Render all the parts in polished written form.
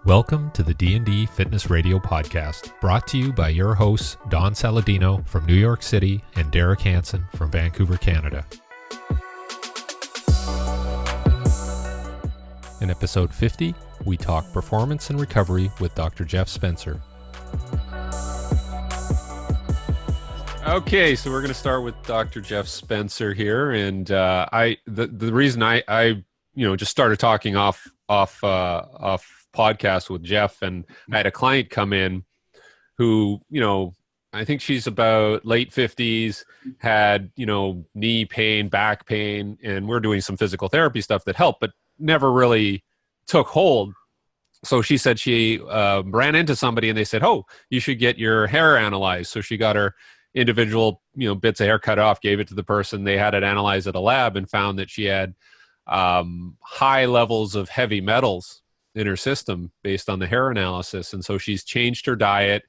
Welcome to the D&D Fitness Radio Podcast, brought to you by your hosts, Don Saladino from New York City and Derek Hansen from Vancouver, Canada. In episode 50, we talk performance and recovery with Dr. Jeff Spencer. Okay, so we're going to start with Dr. Jeff Spencer here, and the reason I just started talking off podcast with Jeff, and I had a client come in who, I think she's about late 50s, had, knee pain, back pain, and we're doing some physical therapy stuff that helped, but never really took hold. So she said she ran into somebody and they said, oh, you should get your hair analyzed. So she got her individual, bits of hair cut off, gave it to the person. They had it analyzed at a lab and found that she had high levels of heavy metals in her system based on the hair analysis. And so she's changed her diet,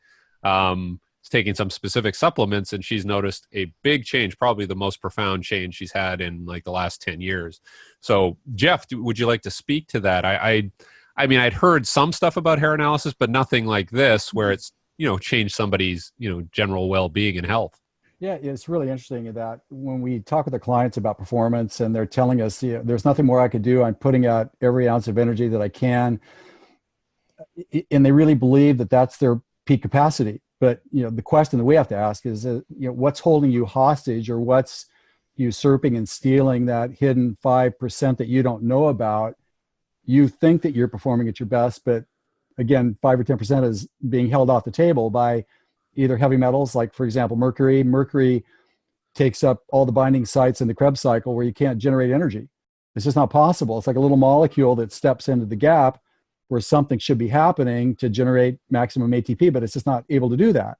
taking some specific supplements, and she's noticed a big change, probably the most profound change she's had in like the last 10 years. So Jeff, would you like to speak to that? I mean, I'd heard some stuff about hair analysis, but nothing like this where it's, changed somebody's, general well-being and health. Yeah, it's really interesting that when we talk with the clients about performance and they're telling us, there's nothing more I could do, I'm putting out every ounce of energy that I can, and they really believe that that's their peak capacity. But, the question that we have to ask is, what's holding you hostage, or what's usurping and stealing that hidden 5% that you don't know about? You think that you're performing at your best, but again, 5 or 10% is being held off the table by either heavy metals, like, for example, mercury. Mercury takes up all the binding sites in the Krebs cycle where you can't generate energy. It's just not possible. It's like a little molecule that steps into the gap where something should be happening to generate maximum ATP, but it's just not able to do that.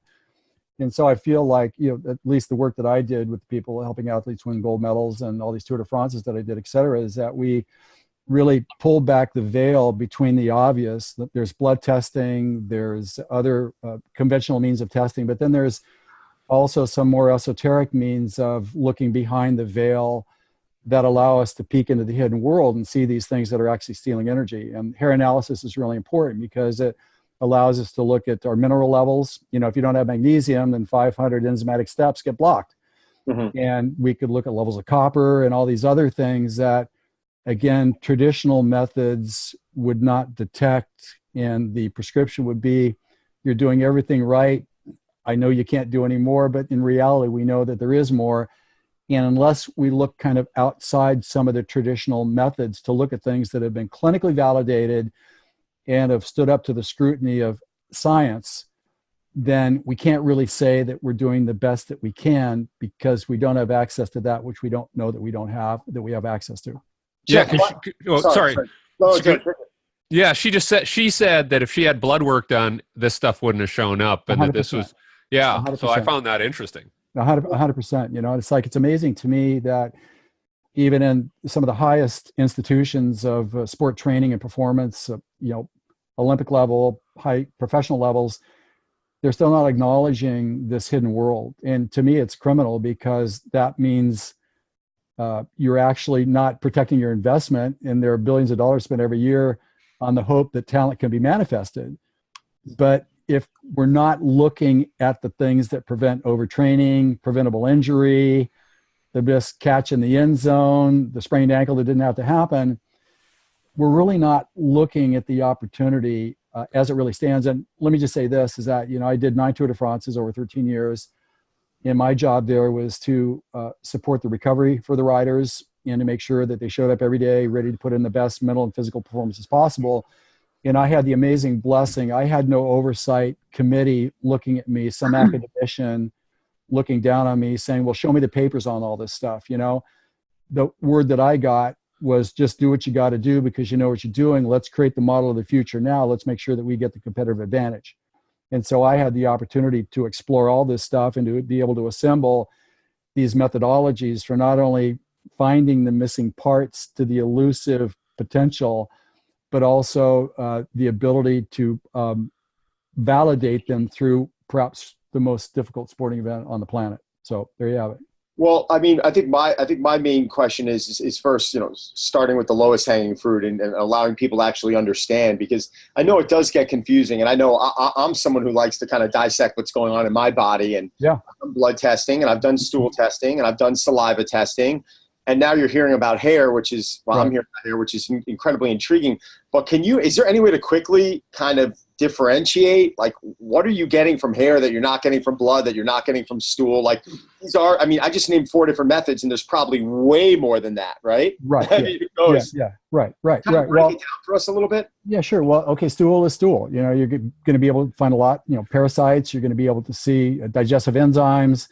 And so I feel like, at least the work that I did with people helping athletes win gold medals and all these Tour de France's that I did, et cetera, is that we really pulled back the veil between the obvious. There's blood testing, there's other conventional means of testing, but then there's also some more esoteric means of looking behind the veil that allow us to peek into the hidden world and see these things that are actually stealing energy. And hair analysis is really important because it allows us to look at our mineral levels. If you don't have magnesium, then 500 enzymatic steps get blocked. Mm-hmm. And we could look at levels of copper and all these other things that, again, traditional methods would not detect, and the prescription would be, you're doing everything right. I know you can't do any more, but in reality, we know that there is more. And unless we look kind of outside some of the traditional methods to look at things that have been clinically validated and have stood up to the scrutiny of science, then we can't really say that we're doing the best that we can, because we don't have access to that which we don't know that we don't have, that we have access to. Yeah. Sorry. Yeah. She said that if she had blood work done, this stuff wouldn't have shown up, and 100%. That this was, 100%. So I found that interesting. 100%. It's amazing to me that even in some of the highest institutions of sport training and performance, Olympic level, high professional levels, they're still not acknowledging this hidden world. And to me, it's criminal, because that means you're actually not protecting your investment, and there are billions of dollars spent every year on the hope that talent can be manifested. But if we're not looking at the things that prevent overtraining, preventable injury, the missed catch in the end zone, the sprained ankle that didn't have to happen, we're really not looking at the opportunity as it really stands. And let me just say this, is that, I did 9 Tour de France's over 13 years. And my job there was to support the recovery for the riders and to make sure that they showed up every day ready to put in the best mental and physical performances possible. And I had the amazing blessing. I had no oversight committee looking at me, some academician looking down on me saying, well, show me the papers on all this stuff. The word that I got was, just do what you got to do because you know what you're doing. Let's create the model of the future now. Let's make sure that we get the competitive advantage. And so I had the opportunity to explore all this stuff and to be able to assemble these methodologies for not only finding the missing parts to the elusive potential, but also the ability to validate them through perhaps the most difficult sporting event on the planet. So there you have it. Well, I mean, I think my main question is first, starting with the lowest hanging fruit and allowing people to actually understand, because I know it does get confusing, and I know I'm someone who likes to kind of dissect what's going on in my body, and Yeah. I've done blood testing, and I've done stool testing, and I've done saliva testing, and now you're hearing about hair, which is Right. I'm hearing about hair, which is incredibly intriguing. But is there any way to quickly kind of differentiate, like, what are you getting from hair that you're not getting from blood, that you're not getting from stool? Like, I mean, I just named 4 different methods, and there's probably way more than that, right? Right. I mean, it goes, Yeah. Right. kind of break it down for us a little bit. Yeah, sure. Well, okay, stool is stool. You're going to be able to find a lot, parasites. You're going to be able to see digestive enzymes,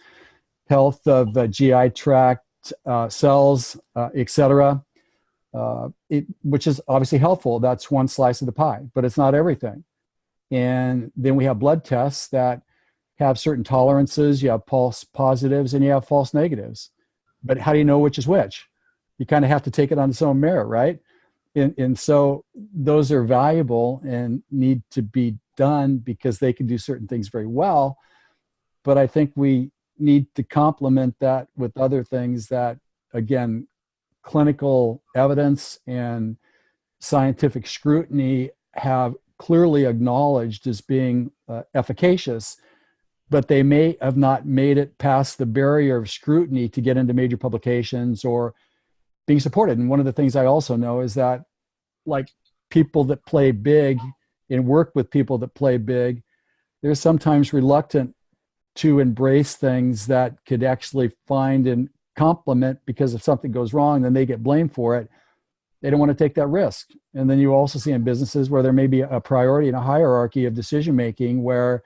health of the GI tract, cells, etc. Which is obviously helpful. That's one slice of the pie, but it's not everything. And then we have blood tests that have certain tolerances. You have false positives and you have false negatives. But how do you know which is which? You kind of have to take it on its own merit, right? And so those are valuable and need to be done because they can do certain things very well. But I think we need to complement that with other things that, again, clinical evidence and scientific scrutiny have clearly acknowledged as being efficacious, but they may have not made it past the barrier of scrutiny to get into major publications or being supported. And one of the things I also know is that, like, people that play big and work with people that play big, they're sometimes reluctant to embrace things that could actually find and complement, because if something goes wrong, then they get blamed for it. They don't want to take that risk. And then you also see in businesses where there may be a priority and a hierarchy of decision making where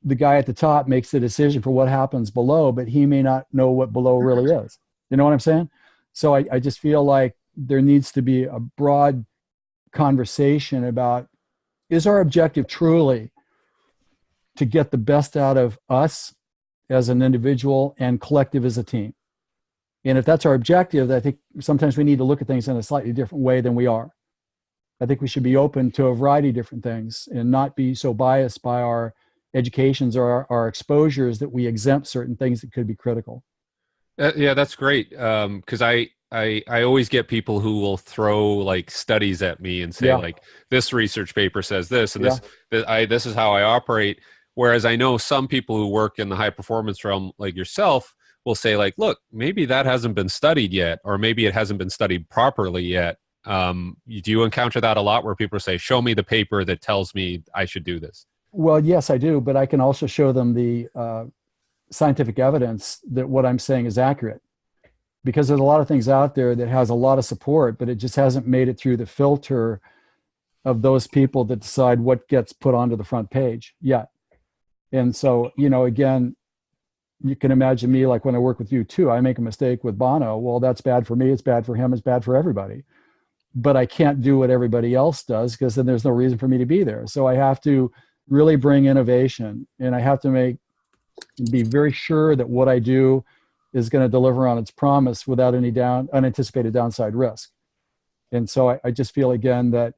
the guy at the top makes the decision for what happens below, but he may not know what below really is. You know what I'm saying? So I just feel like there needs to be a broad conversation about, is our objective truly to get the best out of us as an individual and collective as a team? And if that's our objective, I think sometimes we need to look at things in a slightly different way than we are. I think we should be open to a variety of different things and not be so biased by our educations or our exposures that we exempt certain things that could be critical. Yeah, that's great. Because I always get people who will throw like studies at me and say like, this research paper says this, and this is how I operate. Whereas I know some people who work in the high performance realm, like yourself, will say like, look, maybe that hasn't been studied yet, or maybe it hasn't been studied properly yet. Do you encounter that a lot, where people say, show me the paper that tells me I should do this? Well, yes, I do, but I can also show them the scientific evidence that what I'm saying is accurate, because there's a lot of things out there that has a lot of support, but it just hasn't made it through the filter of those people that decide what gets put onto the front page yet. And so, again, you can imagine me, like when I work with you too, I make a mistake with Bono. Well, that's bad for me. It's bad for him. It's bad for everybody. But I can't do what everybody else does, because then there's no reason for me to be there. So I have to really bring innovation, and I have to be very sure that what I do is going to deliver on its promise without any unanticipated downside risk. And so I just feel, again, that,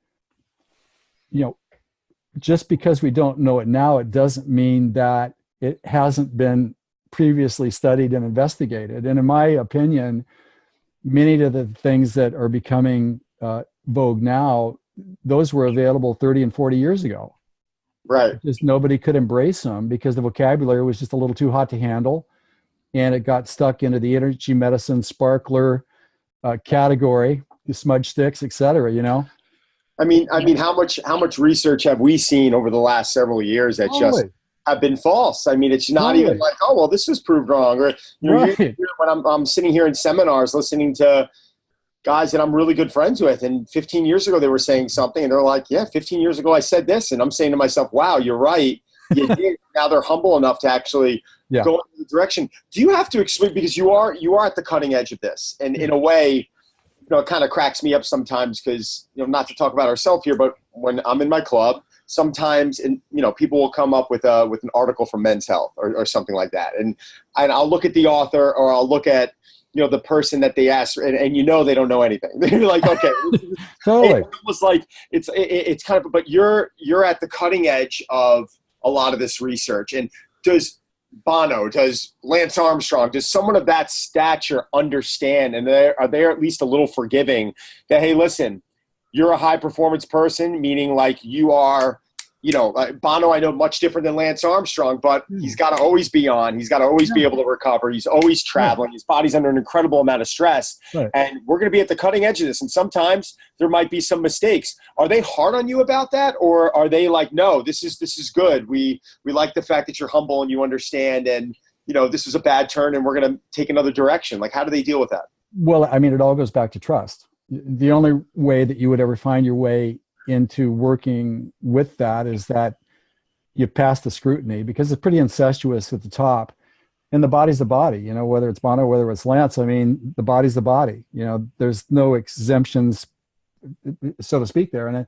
just because we don't know it now, it doesn't mean that it hasn't been previously studied and investigated. And in my opinion, many of the things that are becoming vogue now, those were available 30 and 40 years ago. Right. Just nobody could embrace them because the vocabulary was just a little too hot to handle. And it got stuck into the energy medicine sparkler category, the smudge sticks, et cetera, I mean, how much research have we seen over the last several years that just have been false? I mean, it's not even like, oh, well, this was proved wrong. Or, when I'm sitting here in seminars listening to guys that I'm really good friends with, and 15 years ago they were saying something, and they're like, yeah, 15 years ago I said this. And I'm saying to myself, wow, you're right. You did. Now they're humble enough to actually go in the direction. Do you have to explain, because you are at the cutting edge of this, and in a way, it kind of cracks me up sometimes, because, not to talk about ourselves here, but when I'm in my club, sometimes, and people will come up with an article from Men's Health or something like that, and I'll look at the author, or I'll look at the person that they asked, and they don't know anything. They're like, okay, totally. It's almost like it's kind of, but you're at the cutting edge of a lot of this research. And Bono? Does Lance Armstrong? Does someone of that stature understand, and are they at least a little forgiving that, hey, listen, you're a high performance person, meaning like you are, Bono, I know much different than Lance Armstrong, but he's got to always be on. He's got to always be able to recover. He's always traveling. His body's under an incredible amount of stress. Right. And we're going to be at the cutting edge of this. And sometimes there might be some mistakes. Are they hard on you about that? Or are they like, no, this is good. We like the fact that you're humble and you understand, and, this is a bad turn and we're going to take another direction. Like, how do they deal with that? Well, I mean, it all goes back to trust. The only way that you would ever find your way into working with that is that you pass the scrutiny, because it's pretty incestuous at the top, and the body's the body, whether it's Bono, whether it's Lance. I mean, the body's the body, there's no exemptions, so to speak, there. And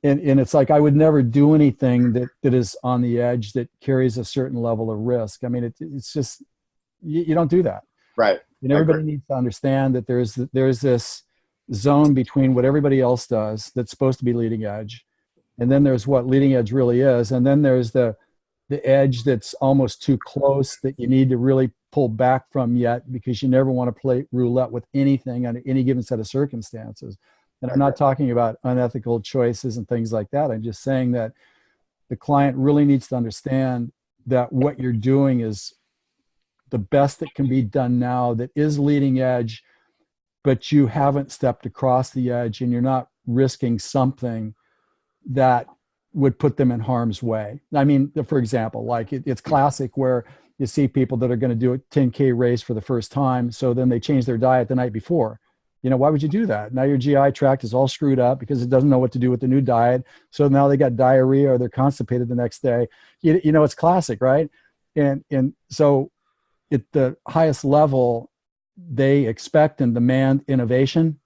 it's like, I would never do anything that is on the edge, that carries a certain level of risk. I mean, it's just, you don't do that. Right. And everybody needs to understand that there's this zone between what everybody else does that's supposed to be leading edge, and then there's what leading edge really is, and then there's the edge that's almost too close that you need to really pull back from yet, because you never want to play roulette with anything under any given set of circumstances. And I'm not talking about unethical choices and things like that. I'm just saying that the client really needs to understand that what you're doing is the best that can be done now, that is leading edge, but you haven't stepped across the edge, and you're not risking something that would put them in harm's way. I mean, for example, like it's classic where you see people that are going to do a 10K race for the first time, so then they change their diet the night before. Why would you do that? Now your GI tract is all screwed up because it doesn't know what to do with the new diet. So now they got diarrhea, or they're constipated the next day. It's classic, right? And so at the highest level, they expect and demand innovation,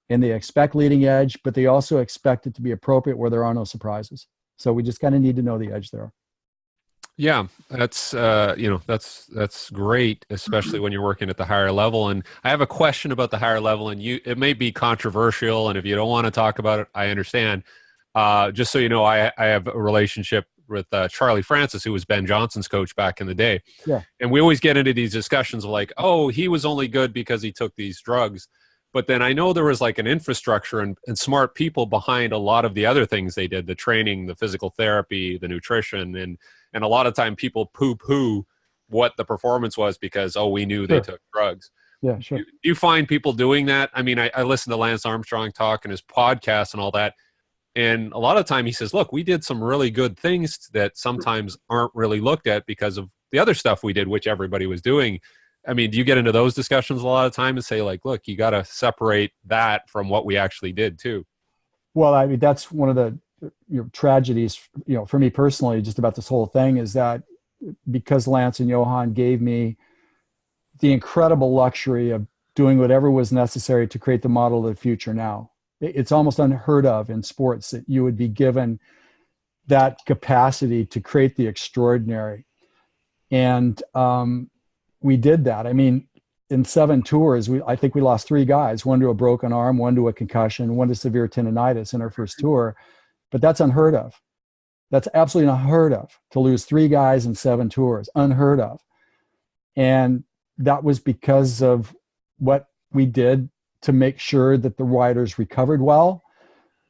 and they expect leading edge, but they also expect it to be appropriate where there are no surprises. So we just kind of need to know the edge there. Yeah, that's that's great, especially when you're working at the higher level. And I have a question about the higher level, and it may be controversial, and if you don't want to talk about it, I understand. Just so you know, I have a relationship with Charlie Francis, who was Ben Johnson's coach back in the day. Yeah. And we always get into these discussions of like, oh, he was only good because he took these drugs. But then I know there was like an infrastructure and smart people behind a lot of the other things they did, the training, the physical therapy, the nutrition. And a lot of time people poo-poo what the performance was because, oh, we knew they took drugs. Yeah, sure. Do you find people doing that? I mean, I listen to Lance Armstrong talk and his podcast and all that. And a lot of time he says, look, we did some really good things that sometimes aren't really looked at because of the other stuff we did, which everybody was doing. I mean, do you get into those discussions a lot of time and say like, look, you got to separate that from what we actually did too? Well, I mean, that's one of the tragedies, for me personally, just about this whole thing, is that because Lance and Johan gave me the incredible luxury of doing whatever was necessary to create the model of the future now. It's almost unheard of in sports that you would be given that capacity to create the extraordinary. And we did that. I mean, in 7 tours, I think we lost 3 guys, one to a broken arm, one to a concussion, one to severe tendonitis in our first tour. But that's unheard of. That's absolutely unheard of, to lose 3 guys in 7 tours, unheard of. And that was because of what we did to make sure that the riders recovered well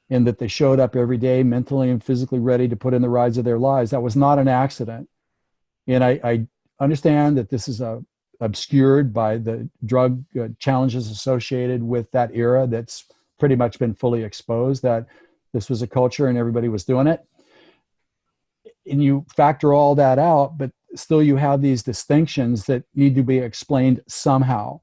and that they showed up every day mentally and physically ready to put in the rides of their lives. That was not an accident. And I understand that this is obscured by the drug challenges associated with that era that's pretty much been fully exposed, that this was a culture and everybody was doing it. And you factor all that out, but still you have these distinctions that need to be explained somehow.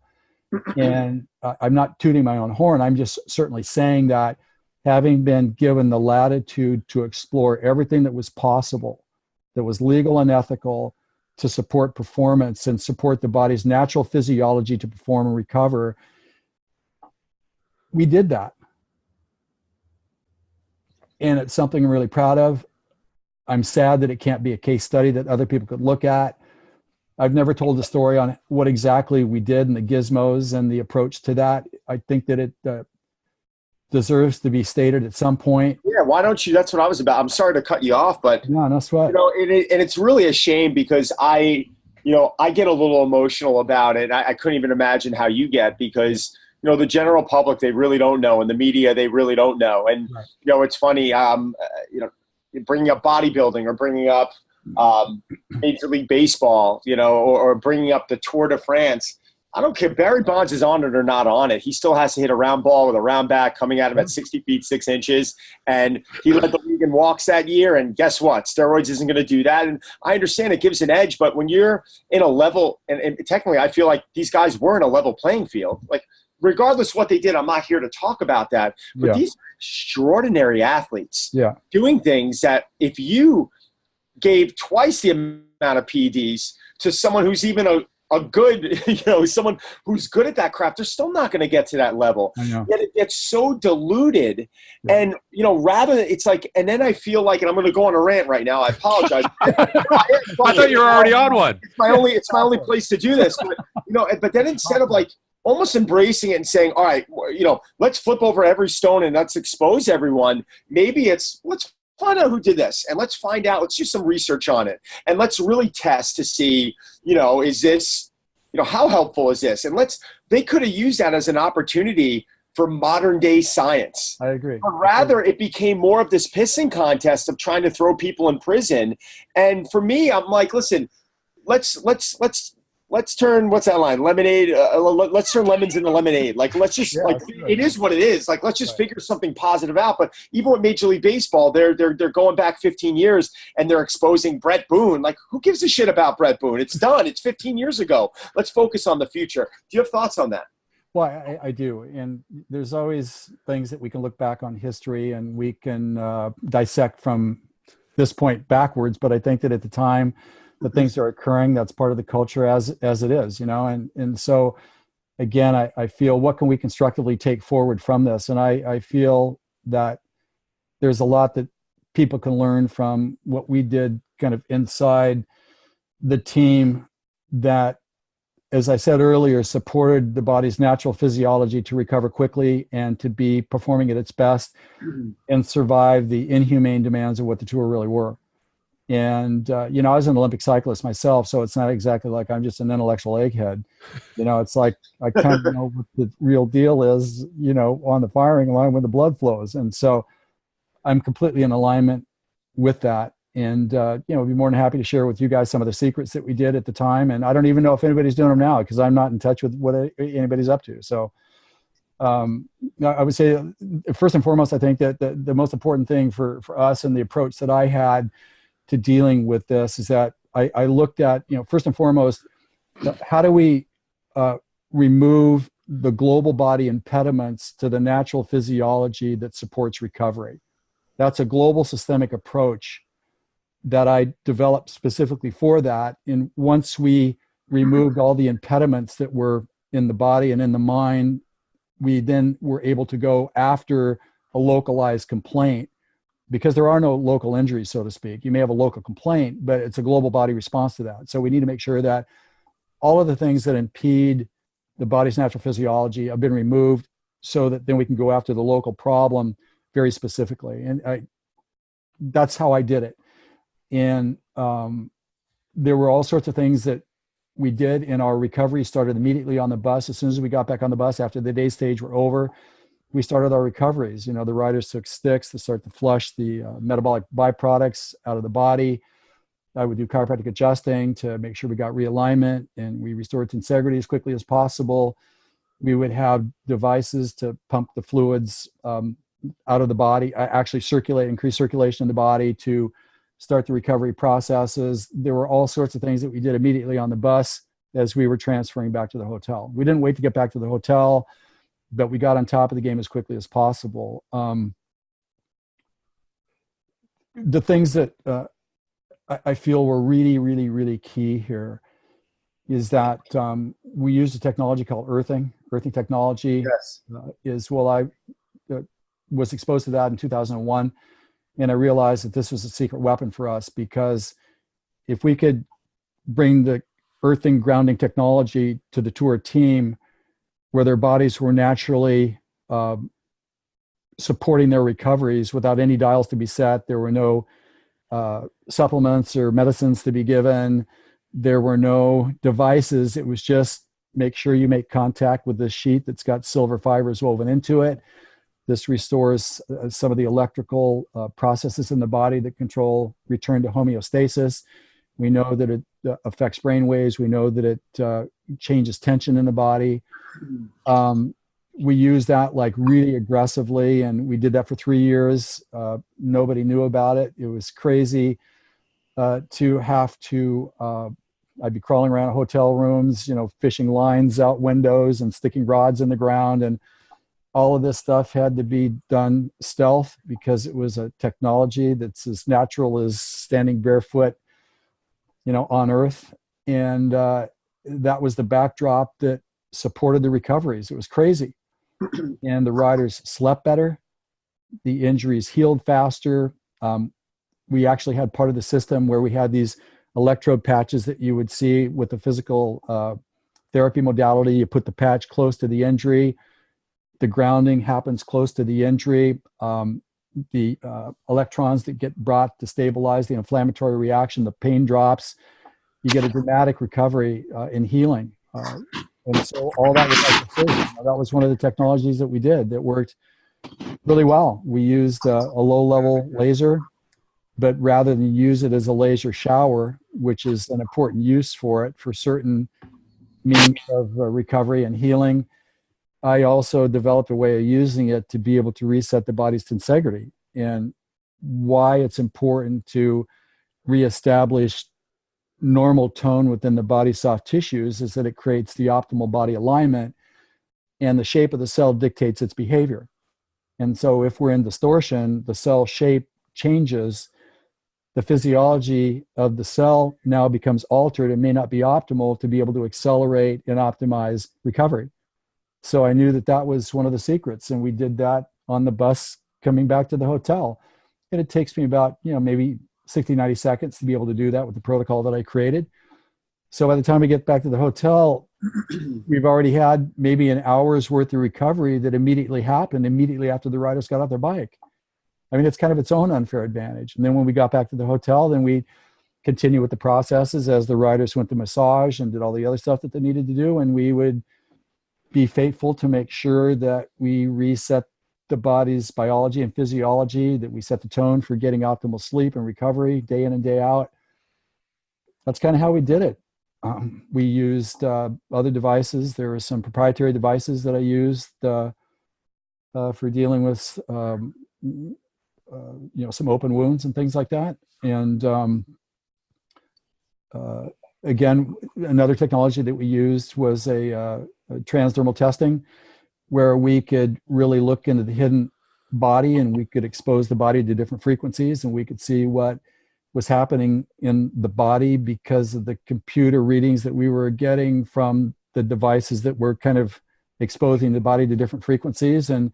And I'm not tooting my own horn. I'm just certainly saying that having been given the latitude to explore everything that was possible, that was legal and ethical, to support performance and support the body's natural physiology to perform and recover, we did that. And it's something I'm really proud of. I'm sad that it can't be a case study that other people could look at. I've never told the story on what exactly we did and the gizmos and the approach to that. I think that it deserves to be stated at some point. Yeah, why don't you? That's what I was about. I'm sorry to cut you off, but no sweat. And it's really a shame because I I get a little emotional about it. I couldn't even imagine how you get, because, the general public, they really don't know. And the media, they really don't know. And, Right. It's funny, bringing up bodybuilding, or bringing up Major League Baseball, or bringing up the Tour de France. I don't care. Barry Bonds is on it or not on it. He still has to hit a round ball with a round bat coming at him at 60 feet, 6 inches. And he led the league in walks that year. And guess what? Steroids isn't going to do that. And I understand it gives an edge, but when you're in a level, and technically I feel like these guys were in a level playing field. Like, regardless what they did, I'm not here to talk about that. But these are extraordinary athletes doing things that if you gave twice the amount of PEDs to someone who's even a good, someone who's good at that craft, they're still not going to get to that level. Yet it's so diluted. And, rather it's like, and then I feel like, and I'm going to go on a rant right now. I apologize. I thought you were already on one. It's my only place to do this. But, but then instead of like almost embracing it and saying, all right, let's flip over every stone and let's expose everyone. Maybe let's find out who did this, and let's find out, let's do some research on it, and let's really test to see, is this, how helpful is this? And they could have used that as an opportunity for modern day science. I agree. But rather it became more of this pissing contest of trying to throw people in prison. And for me, I'm like, listen, let's turn, what's that line? Lemonade. Let's turn lemons into lemonade. Like, let's just it is what it is. Like, let's just figure something positive out. But even with Major League Baseball, they're going back 15 years and they're exposing Brett Boone. Like, who gives a shit about Brett Boone? It's done. It's 15 years ago. Let's focus on the future. Do you have thoughts on that? Well, I do. And there's always things that we can look back on history and we can dissect from this point backwards. But I think that at the time, the things that are occurring, that's part of the culture as it is, and so again, I feel, what can we constructively take forward from this? And I feel that there's a lot that people can learn from what we did kind of inside the team that, as I said earlier, supported the body's natural physiology to recover quickly and to be performing at its best and survive the inhumane demands of what the tour really were. And, I was an Olympic cyclist myself, so it's not exactly like I'm just an intellectual egghead. It's like I kind of know what the real deal is, on the firing line when the blood flows. And so I'm completely in alignment with that. And, I'd be more than happy to share with you guys some of the secrets that we did at the time. And I don't even know if anybody's doing them now because I'm not in touch with what anybody's up to. So I would say, first and foremost, I think that the most important thing for us and the approach that I had to dealing with this is that I looked at, first and foremost, how do we remove the global body impediments to the natural physiology that supports recovery? That's a global systemic approach that I developed specifically for that. And once we removed all the impediments that were in the body and in the mind, we then were able to go after a localized complaint. Because there are no local injuries, so to speak. You may have a local complaint, but it's a global body response to that. So we need to make sure that all of the things that impede the body's natural physiology have been removed so that then we can go after the local problem very specifically. And that's how I did it. And there were all sorts of things that we did in our recovery. Started immediately on the bus. As soon as we got back on the bus after the day stage were over, we started our recoveries. The riders took sticks to start to flush the metabolic byproducts out of the body. I would do chiropractic adjusting to make sure we got realignment and we restored tensegrity as quickly as possible. We would have devices to pump the fluids out of the body, actually increase circulation in the body to start the recovery processes. There were all sorts of things that we did immediately on the bus as we were transferring back to the hotel. We didn't wait to get back to the hotel, but we got on top of the game as quickly as possible. The things that I feel were really, really, really key here is that we used a technology called earthing technology. Yes. I was exposed to that in 2001, and I realized that this was a secret weapon for us, because if we could bring the earthing grounding technology to the tour team, where their bodies were naturally supporting their recoveries without any dials to be set. There were no supplements or medicines to be given. There were no devices. It was just make sure you make contact with this sheet that's got silver fibers woven into it. This restores some of the electrical processes in the body that control return to homeostasis. We know that it affects brain waves. We know that it changes tension in the body. We used that like really aggressively, and we did that for 3 years. Nobody knew about it. It was crazy to have to, I'd be crawling around hotel rooms, fishing lines out windows and sticking rods in the ground. And all of this stuff had to be done stealth because it was a technology that's as natural as standing barefoot, on Earth. And that was the backdrop that supported the recoveries. It was crazy. And the riders slept better. The injuries healed faster. We actually had part of the system where we had these electrode patches that you would see with the physical therapy modality. You put the patch close to the injury. The grounding happens close to the injury. The electrons that get brought to stabilize the inflammatory reaction, the pain drops. You get a dramatic recovery in healing. And so all that was like precision. That was one of the technologies that we did that worked really well. We used a low-level laser, but rather than use it as a laser shower, which is an important use for it for certain means of recovery and healing, I also developed a way of using it to be able to reset the body's tensegrity. And why it's important to reestablish normal tone within the body's soft tissues is that it creates the optimal body alignment, and the shape of the cell dictates its behavior. And so if we're in distortion, the cell shape changes. The physiology of the cell now becomes altered and may not be optimal to be able to accelerate and optimize recovery. So I knew that that was one of the secrets, and we did that on the bus coming back to the hotel. And it takes me about, maybe 60, 90 seconds to be able to do that with the protocol that I created. So by the time we get back to the hotel, we've already had maybe an hour's worth of recovery that immediately happened immediately after the riders got off their bike. I mean, it's kind of its own unfair advantage. And then when we got back to the hotel, then we continue with the processes as the riders went to massage and did all the other stuff that they needed to do. And we would be faithful to make sure that we reset the body's biology and physiology, that we set the tone for getting optimal sleep and recovery day in and day out. That's kind of how we did it. We used other devices. There were some proprietary devices that I used for dealing with, some open wounds and things like that. And again, another technology that we used was a transdermal testing, where we could really look into the hidden body, and we could expose the body to different frequencies, and we could see what was happening in the body because of the computer readings that we were getting from the devices that were kind of exposing the body to different frequencies. And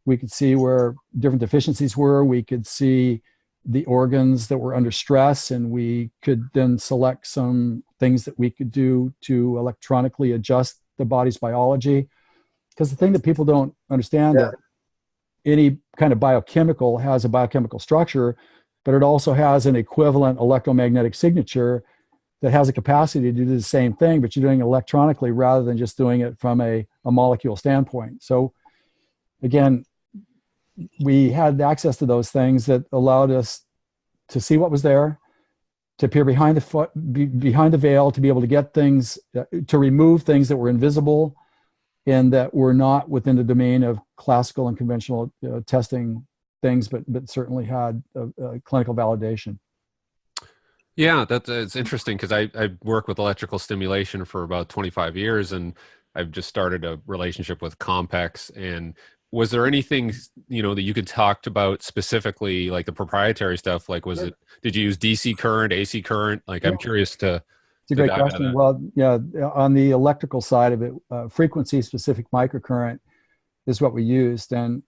we could see where different deficiencies were. We could see the organs that were under stress, and we could then select some things that we could do to electronically adjust the body's biology. Because the thing that people don't understand, that any kind of biochemical has a biochemical structure, but it also has an equivalent electromagnetic signature that has a capacity to do the same thing, but you're doing it electronically rather than just doing it from a molecule standpoint. So again, we had access to those things that allowed us to see what was there, to peer behind the veil, to be able to get things, to remove things that were invisible and that were not within the domain of classical and conventional testing things, but certainly had a clinical validation. Yeah, it's interesting because I work with electrical stimulation for about 25 years, and I've just started a relationship with Compex. And was there anything, that you could talk about specifically, like the proprietary stuff? Like, did you use DC current, AC current? Like, I'm curious to. It's a great question. Well, yeah, on the electrical side of it, frequency-specific microcurrent is what we used. And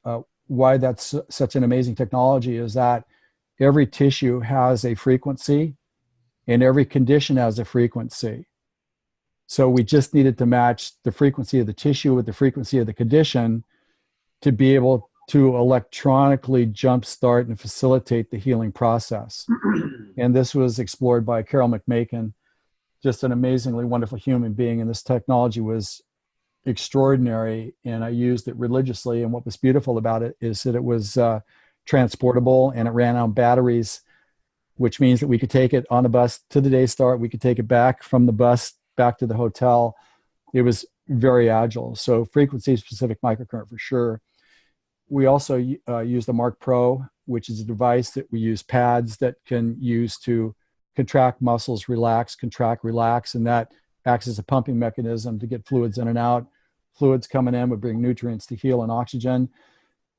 why that's such an amazing technology is that every tissue has a frequency and every condition has a frequency. So we just needed to match the frequency of the tissue with the frequency of the condition to be able to electronically jumpstart and facilitate the healing process. And this was explored by Carol McMakin just an amazingly wonderful human being. And this technology was extraordinary, and I used it religiously. And what was beautiful about it is that it was transportable, and it ran on batteries, which means that we could take it on the bus to the day start. We could take it back from the bus back to the hotel. It was very agile. So frequency specific microcurrent for sure. We also use the Mark Pro, which is a device that we use pads that can use to contract muscles, relax, contract, relax, and that acts as a pumping mechanism to get fluids in and out. Fluids coming in would bring nutrients to heal and oxygen.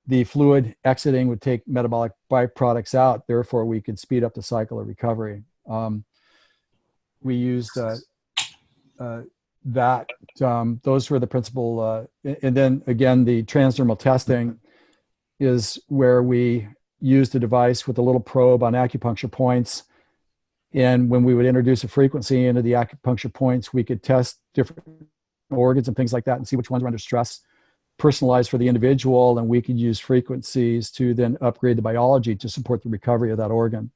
The fluid exiting would take metabolic byproducts out. Therefore, we could speed up the cycle of recovery. We used those were the principal. And then again, the transdermal testing is where we used a device with a little probe on acupuncture points. And when we would introduce a frequency into the acupuncture points, we could test different organs and things like that and see which ones were under stress, personalized for the individual. And we could use frequencies to then upgrade the biology to support the recovery of that organ.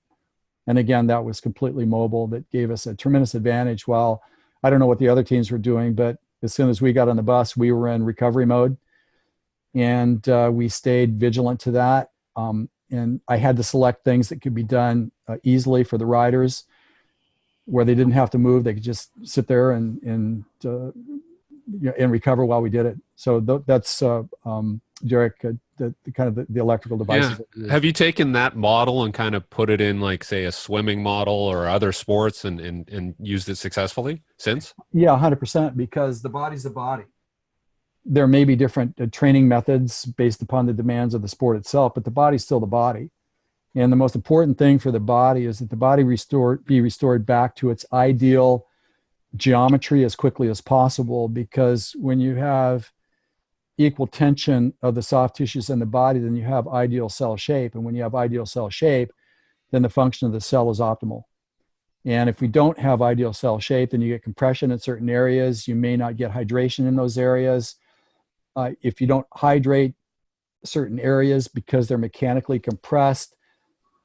And again, that was completely mobile. That gave us a tremendous advantage. While I don't know what the other teams were doing, but as soon as we got on the bus, we were in recovery mode. And we stayed vigilant to that. And I had to select things that could be done easily for the riders, where they didn't have to move. They could just sit there and recover while we did it. So that's Derek, the kind of the electrical devices. Yeah. Have you taken that model and kind of put it in, like, say, a swimming model or other sports and used it successfully since? Yeah, 100%, because the body's the body. There may be different training methods based upon the demands of the sport itself, but the body's still the body. And the most important thing for the body is that the body be restored back to its ideal geometry as quickly as possible, because when you have equal tension of the soft tissues in the body, then you have ideal cell shape. And when you have ideal cell shape, then the function of the cell is optimal. And if we don't have ideal cell shape, then you get compression in certain areas. You may not get hydration in those areas. If you don't hydrate certain areas because they're mechanically compressed,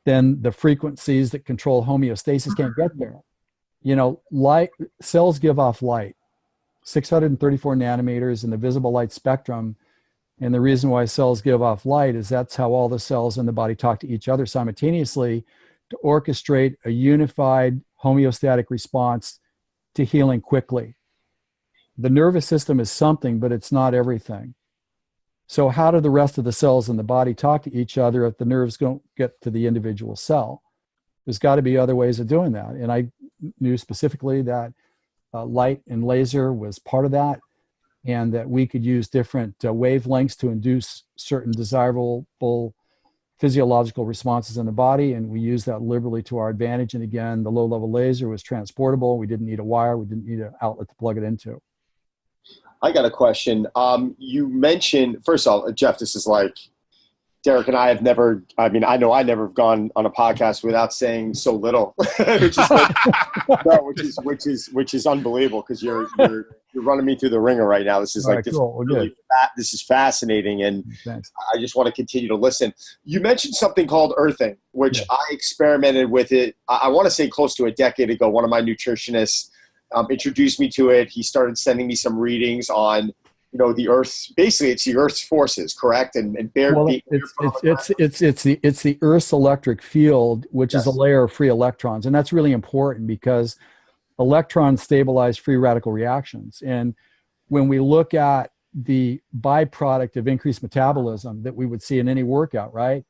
then the frequencies that control homeostasis can't get there. Light cells give off light, 634 nanometers in the visible light spectrum. And the reason why cells give off light is that's how all the cells in the body talk to each other simultaneously to orchestrate a unified homeostatic response to healing quickly. The nervous system is something, but it's not everything. So how do the rest of the cells in the body talk to each other if the nerves don't get to the individual cell? There's got to be other ways of doing that. And I knew specifically that light and laser was part of that, and that we could use different wavelengths to induce certain desirable physiological responses in the body. And we used that liberally to our advantage. And again, the low-level laser was transportable. We didn't need a wire. We didn't need an outlet to plug it into. I got a question. You mentioned, first of all, Jeff, this is like, Derek and I have never, I know I never have gone on a podcast without saying so little, which is unbelievable, because you're running me through the ringer right now. This is like, this is fascinating. And thanks. I just want to continue to listen. You mentioned something called earthing, which I experimented with it. I want to say close to a decade ago. One of my nutritionists introduced me to it. He started sending me some readings on, the Earth. Basically, it's the Earth's forces, correct? And it's the Earth's electric field, which is a layer of free electrons, and that's really important because electrons stabilize free radical reactions. And when we look at the byproduct of increased metabolism that we would see in any workout, right?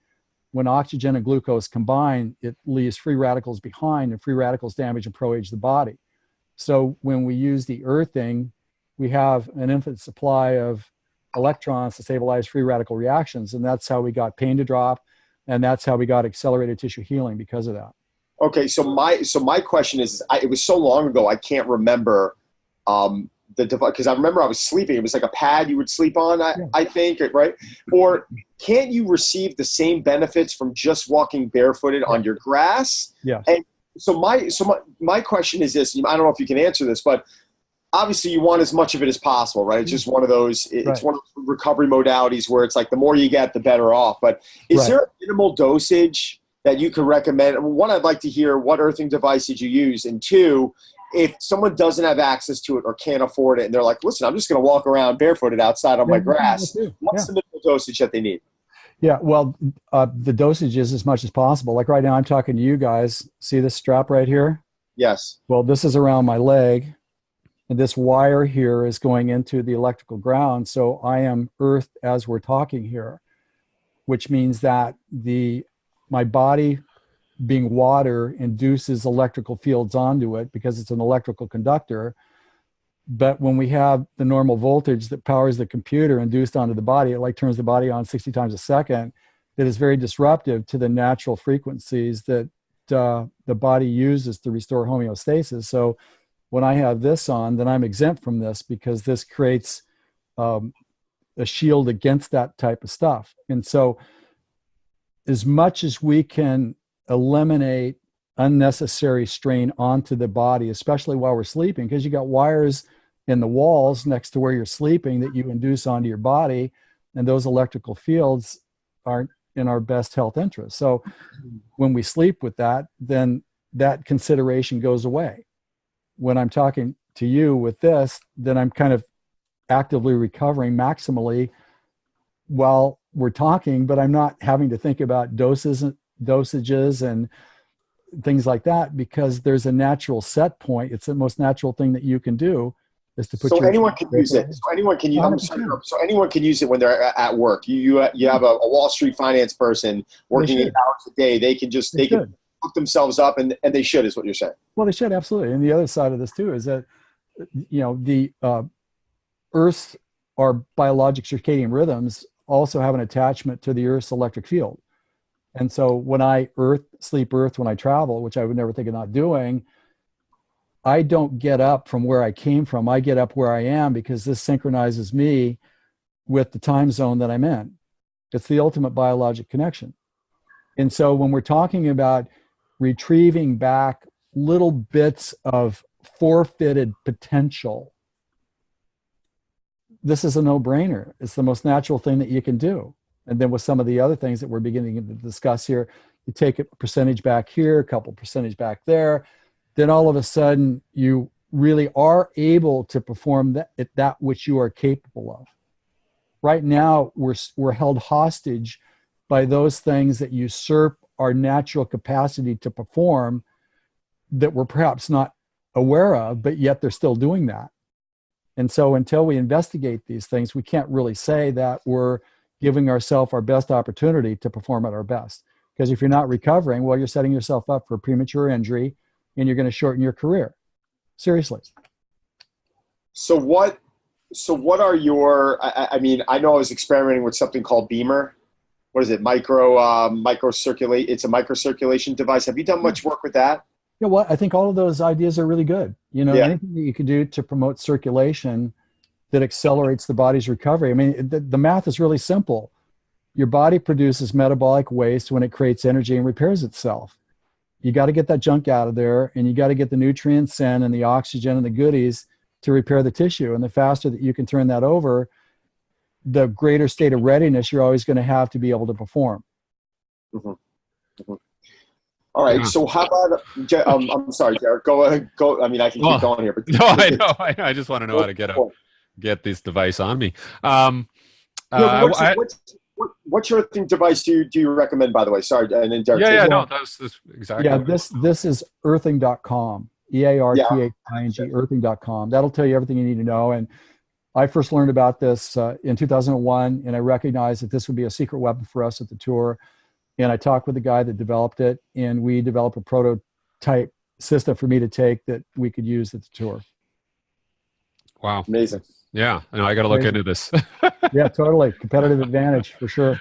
When oxygen and glucose combine, it leaves free radicals behind, and free radicals damage and pro-age the body. So when we use the earthing, we have an infinite supply of electrons to stabilize free radical reactions. And that's how we got pain to drop. And that's how we got accelerated tissue healing because of that. Okay. So my question is, it was so long ago, I can't remember the device, because I remember I was sleeping. It was like a pad you would sleep on, I think, right? Or can't you receive the same benefits from just walking barefooted on your grass? Yeah. And so my question is this, I don't know if you can answer this, but obviously you want as much of it as possible, right? It's just one of those, it's one of those recovery modalities where it's like the more you get, the better off. But is there a minimal dosage that you could recommend? One, I'd like to hear what earthing device did you use? And two, if someone doesn't have access to it or can't afford it, and they're like, listen, I'm just going to walk around barefooted outside on my grass, what's the minimal dosage that they need? Yeah, well, the dosage is as much as possible. Like right now, I'm talking to you guys. See this strap right here? Yes. Well, this is around my leg, and this wire here is going into the electrical ground. So I am earthed as we're talking here, which means that my body being water induces electrical fields onto it because it's an electrical conductor. But when we have the normal voltage that powers the computer induced onto the body, it like turns the body on 60 times a second. That is very disruptive to the natural frequencies that the body uses to restore homeostasis. So when I have this on, then I'm exempt from this because this creates a shield against that type of stuff. And so as much as we can eliminate unnecessary strain onto the body, especially while we're sleeping, because you got wires in the walls next to where you're sleeping that you induce onto your body, and those electrical fields aren't in our best health interest. So when we sleep with that, then that consideration goes away. When I'm talking to you with this, then I'm kind of actively recovering maximally while we're talking, but I'm not having to think about dosages and things like that, because there's a natural set point. It's the most natural thing that you can do is to put so anyone can use it. So anyone can use so anyone can use it when they're at work. You have a Wall Street finance person working 8 hours a day. They can hook themselves up, and they should, is what you're saying. Well, they should, absolutely. And the other side of this too is that, you know, the Earth's, our biologic circadian rhythms also have an attachment to the Earth's electric field. And so when I sleep earth when I travel, which I would never think of not doing, I don't get up from where I came from. I get up where I am because this synchronizes me with the time zone that I'm in. It's the ultimate biologic connection. And so when we're talking about retrieving back little bits of forfeited potential, this is a no-brainer. It's the most natural thing that you can do. And then with some of the other things that we're beginning to discuss here, you take a percentage back here, a couple percentage back there, then all of a sudden you really are able to perform that which you are capable of. Right now, we're held hostage by those things that usurp our natural capacity to perform that we're perhaps not aware of, but yet they're still doing that. And so until we investigate these things, we can't really say that we're giving ourselves our best opportunity to perform at our best. Because if you're not recovering, well, you're setting yourself up for premature injury, and you're going to shorten your career. Seriously. So what are your, I mean, I know I was experimenting with something called Beamer. What is it? Microcirculate. It's a microcirculation device. Have you done much work with that? Yeah, well, I think all of those ideas are really good. You know, anything that you can do to promote circulation that accelerates the body's recovery. I mean, the math is really simple. Your body produces metabolic waste when it creates energy and repairs itself. You got to get that junk out of there, and you got to get the nutrients in and the oxygen and the goodies to repair the tissue. And the faster that you can turn that over, the greater state of readiness you're always going to have to be able to perform. Mm-hmm. Mm-hmm. All right. Yeah. So how about, I'm sorry, Derek, go ahead. Go. I mean, I can keep going here. But no, I know. I just want to know how to get this device on me. What's your device do you recommend, by the way? Sorry. And then Derek. No, that's exactly. Yeah, this is earthing.com, EARTHING, earthing.com. That'll tell you everything you need to know. And I first learned about this in 2001, and I recognized that this would be a secret weapon for us at the tour. And I talked with the guy that developed it, and we developed a prototype system for me to take that we could use at the tour. Wow. Amazing. Yeah, I got to look into this. Yeah, totally. Competitive advantage for sure.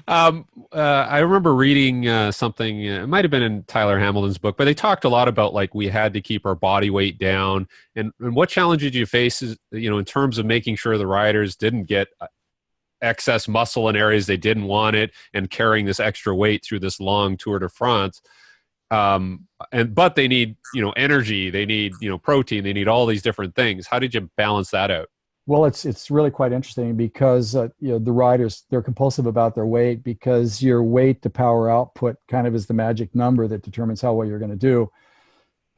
I remember reading something, it might have been in Tyler Hamilton's book, but they talked a lot about like we had to keep our body weight down. And what challenge did you face is, in terms of making sure the riders didn't get excess muscle in areas they didn't want it and carrying this extra weight through this long Tour de France. But they need, energy, they need, protein, they need all these different things. How did you balance that out? Well, it's really quite interesting because the riders, they're compulsive about their weight because your weight to power output kind of is the magic number that determines how well you're going to do.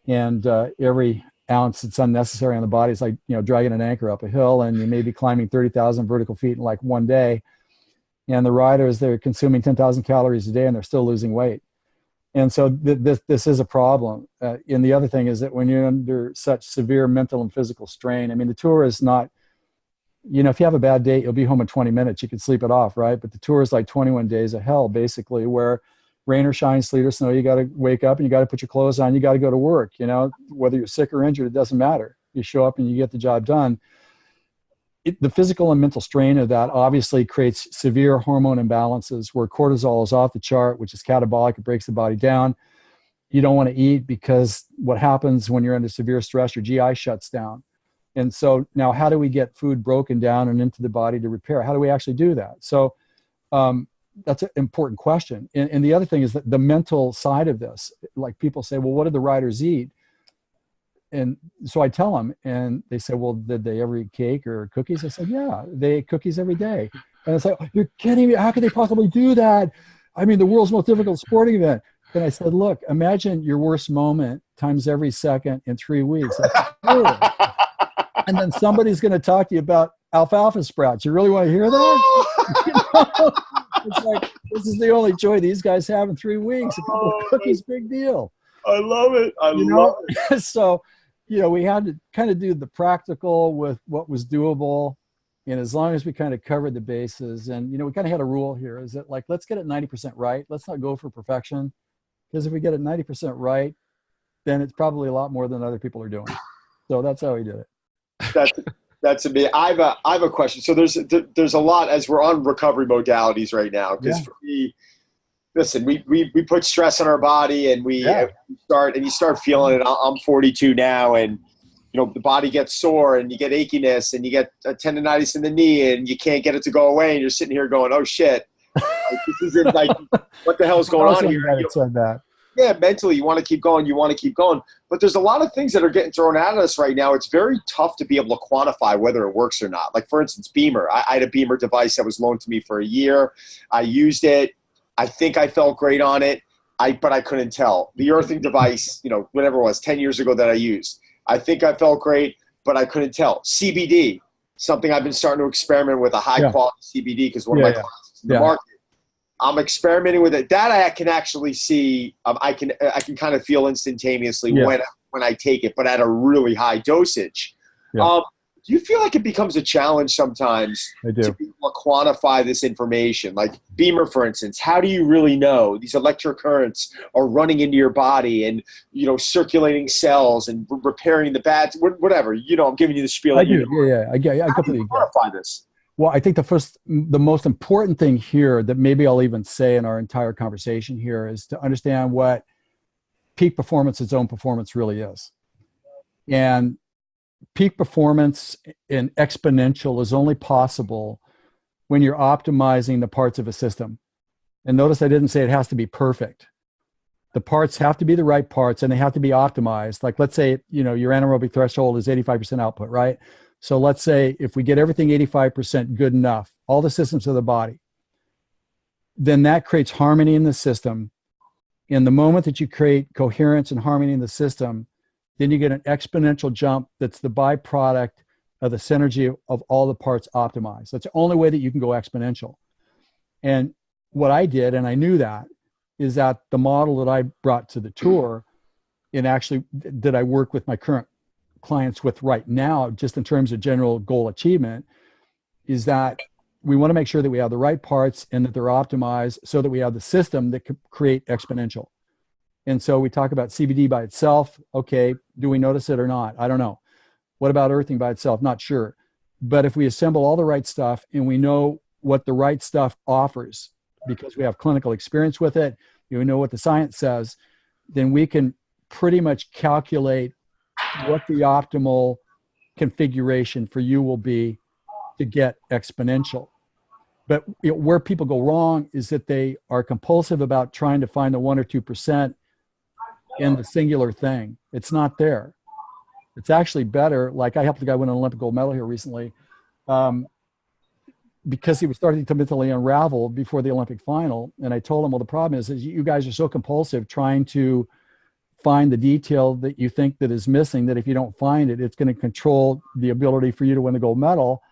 And every ounce that's unnecessary on the body. It's like, dragging an anchor up a hill, and you may be climbing 30,000 vertical feet in like one day. And the riders, they're consuming 10,000 calories a day and they're still losing weight. And so this is a problem. And the other thing is that when you're under such severe mental and physical strain, I mean, the tour is not, if you have a bad day, you'll be home in 20 minutes. You can sleep it off, right? But the tour is like 21 days of hell, basically, where rain or shine, sleet or snow, you got to wake up and you got to put your clothes on. You got to go to work. Whether you're sick or injured, it doesn't matter. You show up and you get the job done. The physical and mental strain of that obviously creates severe hormone imbalances where cortisol is off the chart, which is catabolic. It breaks the body down. You don't want to eat because what happens when you're under severe stress, your GI shuts down. And so now how do we get food broken down and into the body to repair? How do we actually do that? So that's an important question. And the other thing is that the mental side of this, like people say, well, what did the riders eat? And so I tell them, and they say, well, did they ever eat cake or cookies? I said, yeah, they ate cookies every day. And I said, you're kidding me. How could they possibly do that? I mean, the world's most difficult sporting event. And I said, look, imagine your worst moment times every second in 3 weeks. And then somebody's going to talk to you about alfalfa sprouts. You really want to hear that? It's like, this is the only joy these guys have in 3 weeks. A couple of cookies, big deal. I love it. I love it. So, we had to kind of do the practical with what was doable. And as long as we kind of covered the bases, and, we kind of had a rule here, is that, like, let's get it 90% right. Let's not go for perfection. Because if we get it 90% right, then it's probably a lot more than other people are doing. So that's how we did it. That's amazing. I have a question. So there's a lot, as we're on recovery modalities right now, because for me, listen, we put stress on our body, and you start feeling it. I'm 42 now, and the body gets sore, and you get achiness, and you get a tendonitis in the knee, and you can't get it to go away, and you're sitting here going, oh shit, like, this isn't like, what the hell is going on here? Yeah, mentally you want to keep going, but there's a lot of things that are getting thrown at us right now. It's very tough to be able to quantify whether it works or not. Like, for instance, Beamer. I had a Beamer device that was loaned to me for a year. I used it. I think I felt great on it, but I couldn't tell. The earthing device, whatever it was, 10 years ago that I used, I think I felt great, but I couldn't tell. CBD, something I've been starting to experiment with, a high-quality CBD, because one of my clients is in the market. I'm experimenting with it. That I can actually see. I can kind of feel instantaneously when I take it, but at a really high dosage. Yeah. Do you feel like it becomes a challenge sometimes to be able to quantify this information? Like Beamer, for instance, how do you really know these electric currents are running into your body and, circulating cells and repairing the bad, whatever, I'm giving you the spiel. I do. I completely quantify this. Well, I think the most important thing here that maybe I'll even say in our entire conversation here is to understand what peak performance, its own performance, really is. And peak performance in exponential is only possible when you're optimizing the parts of a system. And notice I didn't say it has to be perfect. The parts have to be the right parts, and they have to be optimized. Like, let's say, your anaerobic threshold is 85% output, right? So let's say if we get everything 85% good enough, all the systems of the body, then that creates harmony in the system. In the moment that you create coherence and harmony in the system, then you get an exponential jump that's the byproduct of the synergy of all the parts optimized. That's the only way that you can go exponential. And what I did, and I knew that, is that the model that I brought to the tour, and actually that I work with my current clients with right now, just in terms of general goal achievement, is that we want to make sure that we have the right parts and that they're optimized so that we have the system that could create exponential. And so we talk about CBD by itself. Okay, do we notice it or not? I don't know. What about earthing by itself? Not sure. But if we assemble all the right stuff and we know what the right stuff offers, because we have clinical experience with it, we know what the science says, then we can pretty much calculate what the optimal configuration for you will be to get exponential. But where people go wrong is that they are compulsive about trying to find the 1 or 2% in the singular thing. It's not there. It's actually better. Like, I helped a guy win an Olympic gold medal here recently because he was starting to mentally unravel before the Olympic final. And I told him, well, the problem is you guys are so compulsive trying to find the detail that you think that is missing, that if you don't find it, it's going to control the ability for you to win the gold medal.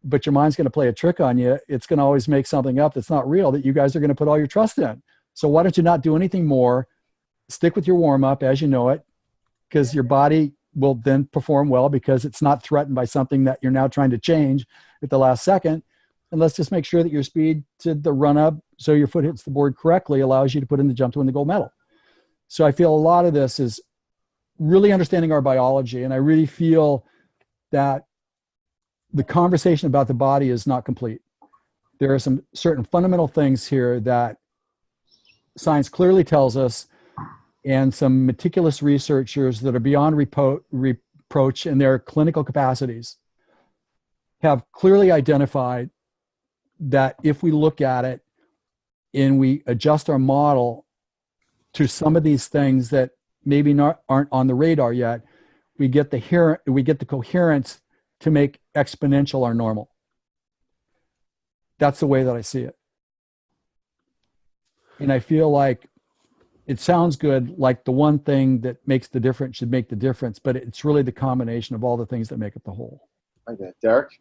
But your mind's going to play a trick on you. It's going to always make something up that's not real, that you guys are going to put all your trust in. So why don't you not do anything more? Stick with your warm-up as you know it, because your body will then perform well because it's not threatened by something that you're now trying to change at the last second. And let's just make sure that your speed to the run-up, so your foot hits the board correctly, allows you to put in the jump to win the gold medal. So I feel a lot of this is really understanding our biology. And I really feel that the conversation about the body is not complete. There are some certain fundamental things here that science clearly tells us, and some meticulous researchers that are beyond reproach in their clinical capacities have clearly identified that if we look at it and we adjust our model to some of these things that maybe aren't on the radar yet, we get the coherence to make exponential our normal. That's the way that I see it. And I feel like it sounds good, like the one thing that makes the difference should make the difference, but it's really the combination of all the things that make up the whole. Okay, Derek?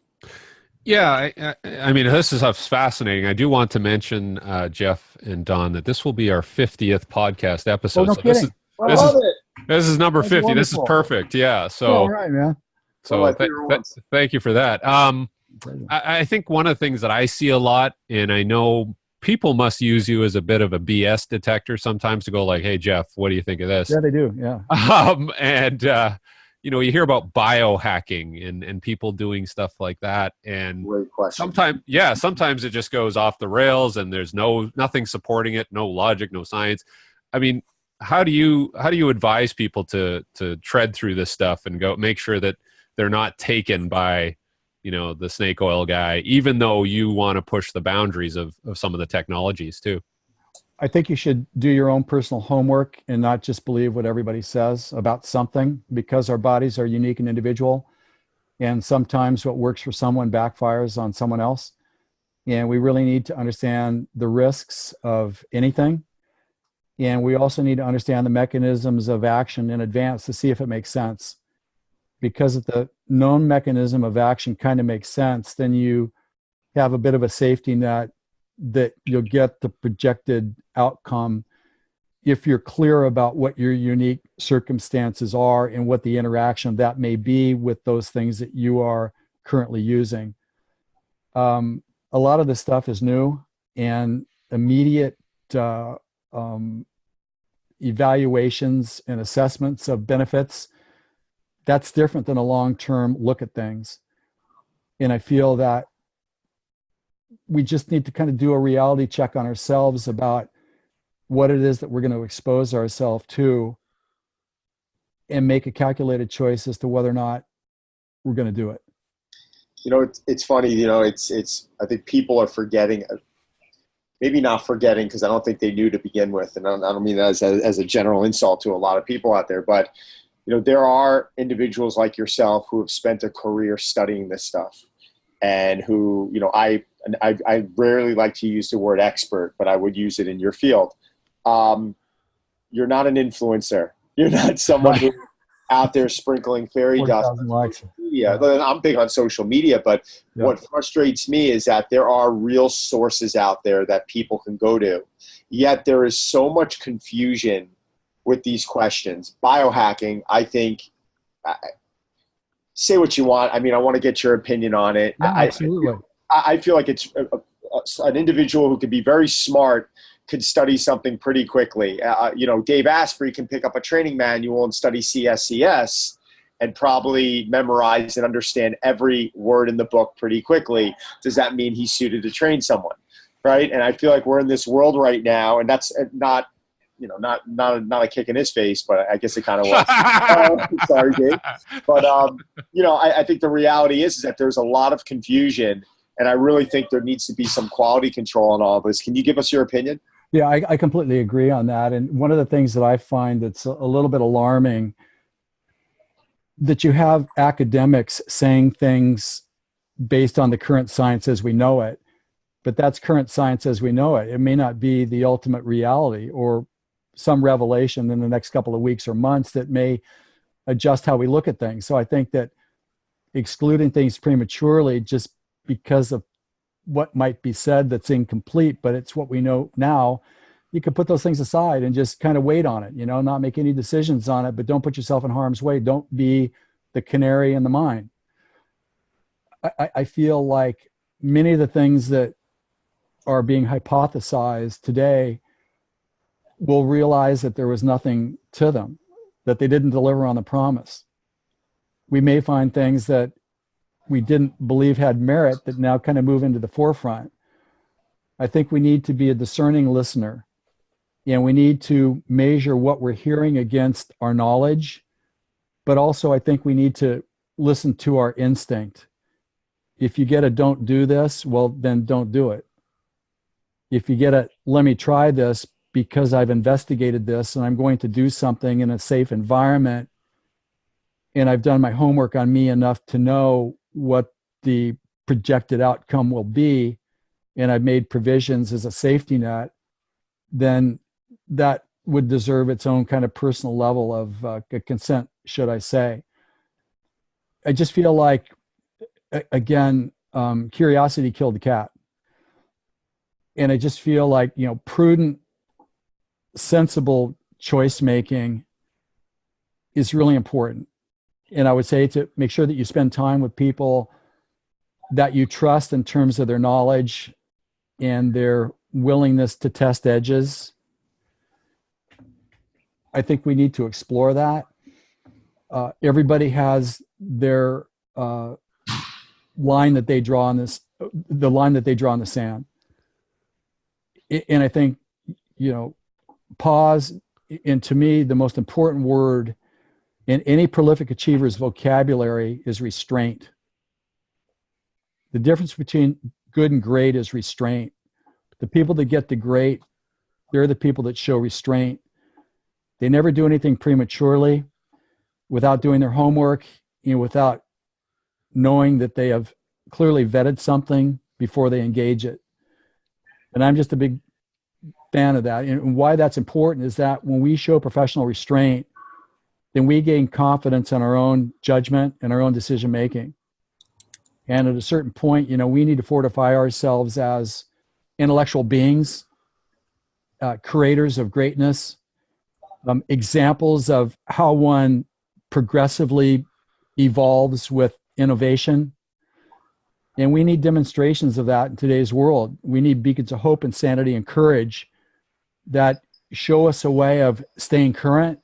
Yeah, I mean, this is fascinating. I do want to mention, Jeff and Don, that this will be our 50th podcast episode. Oh, no so kidding. This is number That's 50. wonderful. This is perfect. Yeah. So, all right, man. So thank you for that. I think one of the things that I see a lot, and I know people must use you as a bit of a BS detector sometimes to go like, hey, Jeff, what do you think of this? Yeah, they do. Yeah. You know, you hear about biohacking and people doing stuff like that. And great question. Sometimes it just goes off the rails and there's nothing supporting it, no logic, no science. I mean, how do you advise people to tread through this stuff and go make sure that they're not taken by, you know, the snake oil guy, even though you want to push the boundaries of some of the technologies too? I think you should do your own personal homework and not just believe what everybody says about something, because our bodies are unique and individual. And sometimes what works for someone backfires on someone else. And we really need to understand the risks of anything. And we also need to understand the mechanisms of action in advance to see if it makes sense. Because if the known mechanism of action kind of makes sense, then you have a bit of a safety net that you'll get the projected outcome if you're clear about what your unique circumstances are and what the interaction of that may be with those things that you are currently using. A lot of this stuff is new, and immediate evaluations and assessments of benefits, that's different than a long-term look at things. And I feel that we just need to kind of do a reality check on ourselves about what it is that we're going to expose ourselves to and make a calculated choice as to whether or not we're going to do it. You know, it's funny, you know, I think people are forgetting, maybe not forgetting, because I don't think they knew to begin with. And I don't mean that as a general insult to a lot of people out there, but, you know, there are individuals like yourself who have spent a career studying this stuff, and who, you know, I rarely like to use the word expert, but I would use it in your field. You're not an influencer. You're not someone who's out there sprinkling fairy dust on social media. I'm big on social media, but what frustrates me is that there are real sources out there that people can go to. Yet there is so much confusion with these questions. Biohacking, I think, say what you want. I mean, I want to get your opinion on it. Yeah, absolutely. I feel like it's an individual who could be very smart could study something pretty quickly. You know, Dave Asprey can pick up a training manual and study CSCS and probably memorize and understand every word in the book pretty quickly. Does that mean he's suited to train someone? Right? And I feel like we're in this world right now, and that's not, you know, not a kick in his face, but I guess it kind of was. Sorry, Dave. But, you know, I think the reality is that there's a lot of confusion, and I really think there needs to be some quality control on all of this. Can you give us your opinion? Yeah, I completely agree on that. And one of the things that I find that's a little bit alarming, that you have academics saying things based on the current science as we know it, but that's current science as we know it. It may not be the ultimate reality, or some revelation in the next couple of weeks or months that may adjust how we look at things. So I think that excluding things prematurely just because of what might be said that's incomplete, but it's what we know now, you can put those things aside and just kind of wait on it, not make any decisions on it, but don't put yourself in harm's way. Don't be the canary in the mine. I feel like many of the things that are being hypothesized today, we'll realize that there was nothing to them, that they didn't deliver on the promise. We may find things that we didn't believe had merit that now kind of move into the forefront. I think we need to be a discerning listener, and we need to measure what we're hearing against our knowledge. But also, I think we need to listen to our instinct. If you get a don't do this, well, then don't do it. If you get a let me try this because I've investigated this and I'm going to do something in a safe environment, and I've done my homework on me enough to know what the projected outcome will be, and I've made provisions as a safety net, then that would deserve its own kind of personal level of consent, should I say. I just feel like, again, curiosity killed the cat. And I just feel like, prudent, sensible choice making is really important. And I would say to make sure that you spend time with people that you trust in terms of their knowledge and their willingness to test edges. I think we need to explore that. Everybody has their line that they draw on the line that they draw in the sand. And I think, pause. And to me, the most important word in any prolific achiever's vocabulary is restraint. The difference between good and great is restraint. The people that get to great, they're the people that show restraint. They never do anything prematurely, without doing their homework, without knowing that they have clearly vetted something before they engage it. And I'm just a big fan of that. And why that's important is that when we show professional restraint, then we gain confidence in our own judgment and our own decision making. And at a certain point, we need to fortify ourselves as intellectual beings, creators of greatness, examples of how one progressively evolves with innovation. And we need demonstrations of that in today's world. We need beacons of hope and sanity and courage that show us a way of staying current,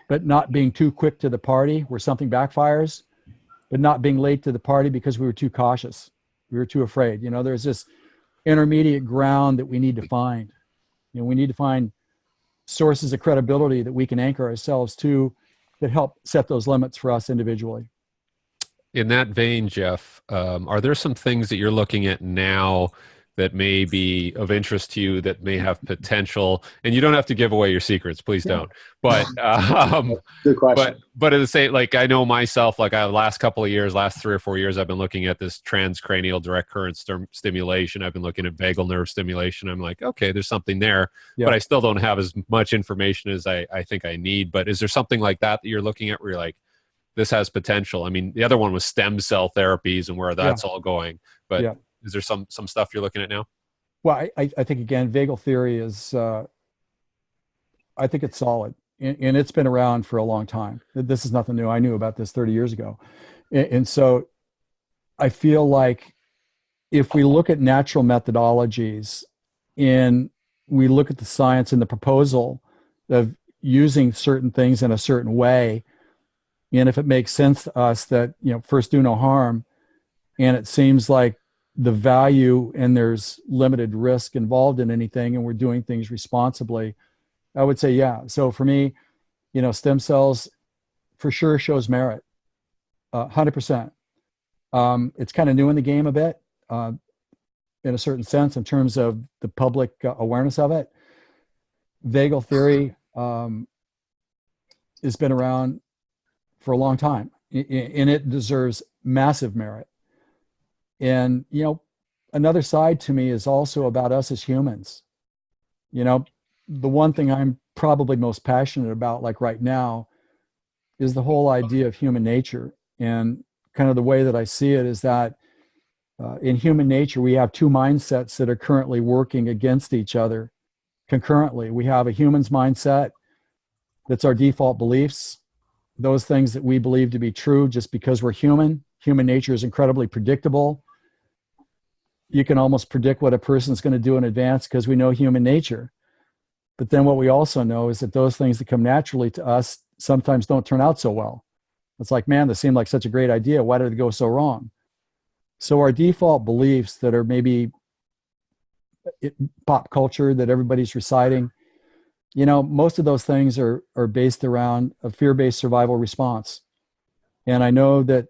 but not being too quick to the party where something backfires, but not being late to the party because we were too cautious. We were too afraid. There's this intermediate ground that we need to find. We need to find sources of credibility that we can anchor ourselves to that help set those limits for us individually. In that vein, Jeff, are there some things that you're looking at now that may be of interest to you that may have potential? And you don't have to give away your secrets, please don't. But good question. But at the same, like I know myself, like last couple of years, last 3 or 4 years, I've been looking at this transcranial direct current stimulation. I've been looking at vagal nerve stimulation. I'm like, okay, there's something there, but I still don't have as much information as I think I need. But is there something like that you're looking at where you're like, this has potential? I mean, the other one was stem cell therapies and where that's all going. But is there some stuff you're looking at now? Well, I think, again, vagal theory is, I think it's solid. And it's been around for a long time. This is nothing new. I knew about this 30 years ago. And so I feel like if we look at natural methodologies and we look at the science and the proposal of using certain things in a certain way, and if it makes sense to us that, first do no harm, and it seems like the value and there's limited risk involved in anything and we're doing things responsibly, I would say, yeah. So for me, stem cells for sure shows merit, 100%. It's kind of new in the game a bit, in a certain sense, in terms of the public awareness of it. Vagal theory has been around for a long time, and it deserves massive merit. And, another side to me is also about us as humans. The one thing I'm probably most passionate about, like right now, is the whole idea of human nature. And kind of the way that I see it is that in human nature, we have two mindsets that are currently working against each other concurrently. We have a human's mindset that's our default beliefs, those things that we believe to be true just because we're human. Human nature is incredibly predictable. You can almost predict what a person's going to do in advance because we know human nature. But then what we also know is that those things that come naturally to us sometimes don't turn out so well. It's like, man, this seemed like such a great idea. Why did it go so wrong? So our default beliefs that are maybe pop culture that everybody's reciting, most of those things are based around a fear-based survival response. And I know that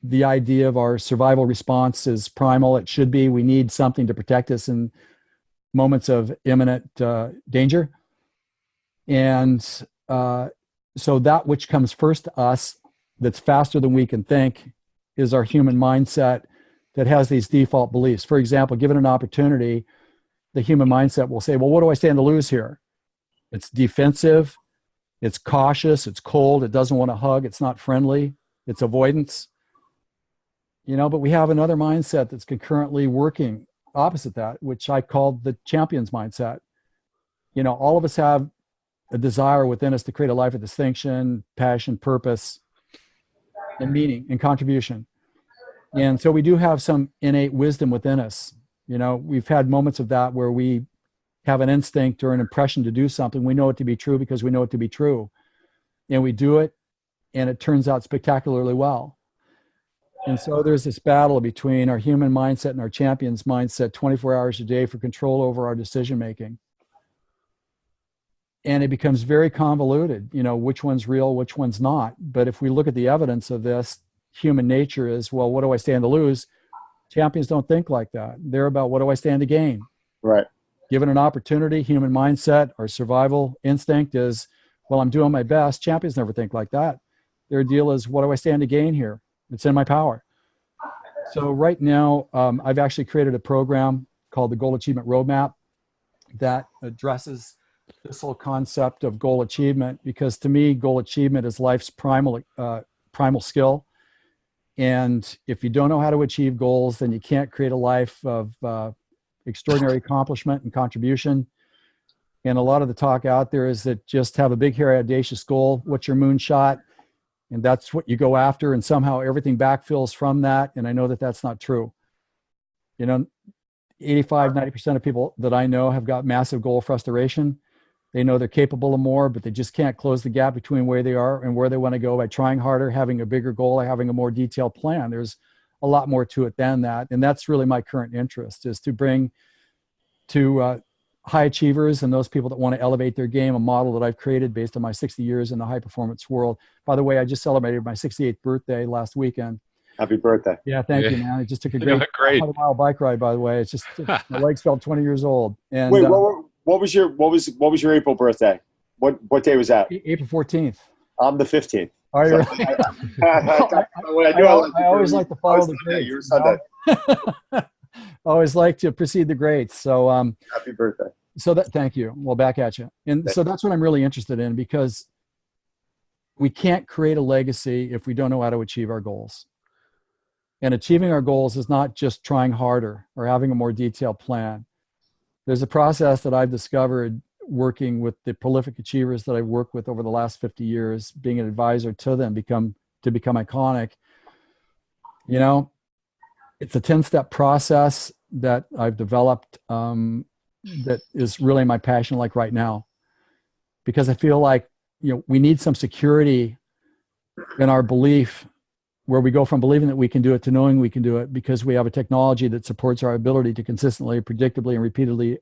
the idea of our survival response is primal. It should be. We need something to protect us in moments of imminent danger. And so that which comes first to us, that's faster than we can think, is our human mindset that has these default beliefs. For example, given an opportunity, the human mindset will say, well, what do I stand to lose here? It's defensive, it's cautious, it's cold, it doesn't want to hug, it's not friendly, it's avoidance. But we have another mindset that's concurrently working opposite that, which I called the champion's mindset. All of us have a desire within us to create a life of distinction, passion, purpose, and meaning and contribution. And so we do have some innate wisdom within us. We've had moments of that where we have an instinct or an impression to do something. We know it to be true because we know it to be true. And we do it, and it turns out spectacularly well. And so there's this battle between our human mindset and our champion's mindset 24 hours a day for control over our decision making. And it becomes very convoluted, which one's real, which one's not. But if we look at the evidence of this, human nature is, well, what do I stand to lose? Champions don't think like that. They're about, what do I stand to gain? Right. Given an opportunity, human mindset, our survival instinct is, well, I'm doing my best. Champions never think like that. Their deal is, what do I stand to gain here? It's in my power. So right now, I've actually created a program called the Goal Achievement Roadmap that addresses this whole concept of goal achievement, because to me, goal achievement is life's primal skill. And if you don't know how to achieve goals, then you can't create a life of extraordinary accomplishment and contribution. And a lot of the talk out there is that just have a big, hairy, audacious goal. What's your moonshot? And that's what you go after. And somehow everything backfills from that. And I know that that's not true. 85, 90% of people that I know have got massive goal frustration. They know they're capable of more, but they just can't close the gap between where they are and where they want to go by trying harder, having a bigger goal, having a more detailed plan. There's a lot more to it than that. And that's really my current interest, is to bring to high achievers and those people that want to elevate their game a model that I've created based on my 60 years in the high performance world. By the way, I just celebrated my 68th birthday last weekend. Happy birthday. Yeah, thank you, man. I just took a great 100-mile bike ride, by the way. It's just, my legs felt 20 years old. And wait, what was your April birthday? What day was that? April 14th. I'm the 15th. Are you really? I always like to follow the greats. You're Sunday. I always like to precede the greats. So happy birthday. So thank you. Well, back at you. And so that's what I'm really interested in, because we can't create a legacy if we don't know how to achieve our goals. And achieving our goals is not just trying harder or having a more detailed plan. There's a process that I've discovered working with the prolific achievers that I've worked with over the last 50 years, being an advisor to them to become iconic. It's a 10-step process that I've developed that is really my passion, like right now, because I feel like, we need some security in our belief, where we go from believing that we can do it to knowing we can do it, because we have a technology that supports our ability to consistently, predictably, and repeatedly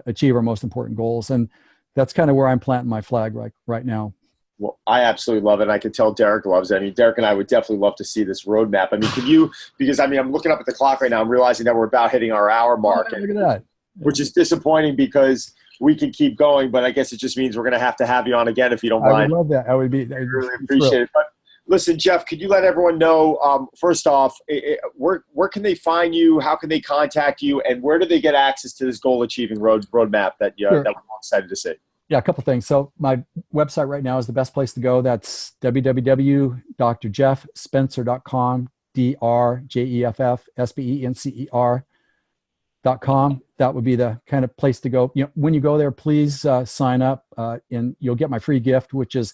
achieve our most important goals. And that's kind of where I'm planting my flag right now. Well, I absolutely love it. And I can tell Derek loves it. I mean, Derek and I would definitely love to see this roadmap. I mean, can you, because I'm looking up at the clock right now, I'm realizing that we're about hitting our hour mark. Look at that. Which is disappointing, because we can keep going, but I guess it just means we're going to have you on again if you don't mind. I would love that. I really appreciate it. But listen, Jeff, could you let everyone know, first off, where can they find you? How can they contact you? And where do they get access to this goal-achieving roadmap that we're excited to see? Yeah, a couple things. So my website right now is the best place to go. That's www.drjeffspencer.com, DRJEFFSPENCER.com. That would be the kind of place to go. When you go there, please sign up, and you'll get my free gift, which is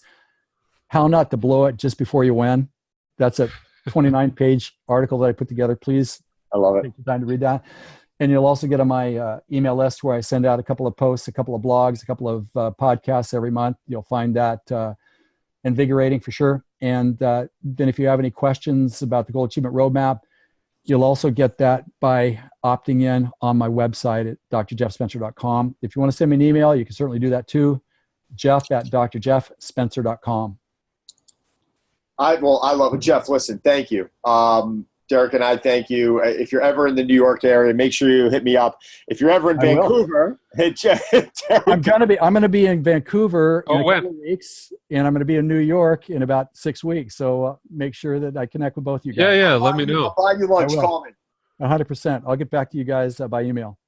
how not to blow it just before you win. That's a 29-page article that I put together. Please, I love it. Take the time to read that. And you'll also get on my email list where I send out a couple of posts, a couple of blogs, a couple of podcasts every month. You'll find that invigorating for sure. And then if you have any questions about the Gold Achievement Roadmap, you'll also get that by opting in on my website at drjeffspencer.com. If you want to send me an email, you can certainly do that too. Jeff@drjeffspencer.com. I love it. Jeff, listen, thank you. Derek and I thank you. If you're ever in the New York area, make sure you hit me up. If you're ever in Vancouver, hit Jeff. I'm gonna be in Vancouver in a couple of weeks, and I'm gonna be in New York in about 6 weeks. So make sure that I connect with both you guys. Yeah, let me know. I'll buy you lunch. Call me. 100%. I'll get back to you guys by email.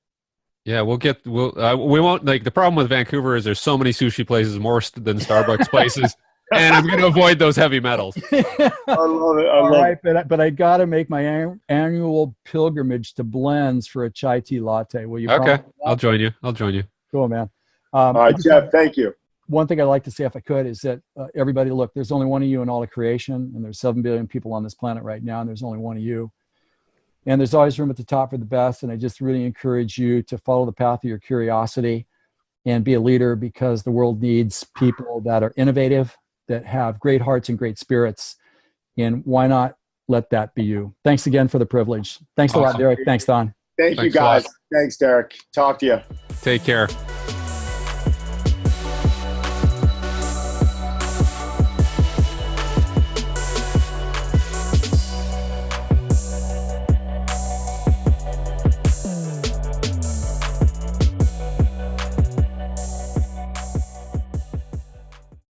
Yeah, we won't, like, the problem with Vancouver is there's so many sushi places, more than Starbucks places. And I'm going to avoid those heavy metals. I love it. But I got to make my annual pilgrimage to Blends for a chai tea latte. Will you? Okay, I'll join you. Cool, man. All right, Jeff, thank you. One thing I'd like to say, if I could, is that everybody, look, there's only one of you in all of creation, and there's 7 billion people on this planet right now, and there's only one of you. And there's always room at the top for the best, and I just really encourage you to follow the path of your curiosity and be a leader, because the world needs people that are innovative, that have great hearts and great spirits. And why not let that be you? Thanks again for the privilege. Thanks a lot, Derek. Thanks, Don. Thanks you, guys. Thanks, Derek. Talk to you. Take care.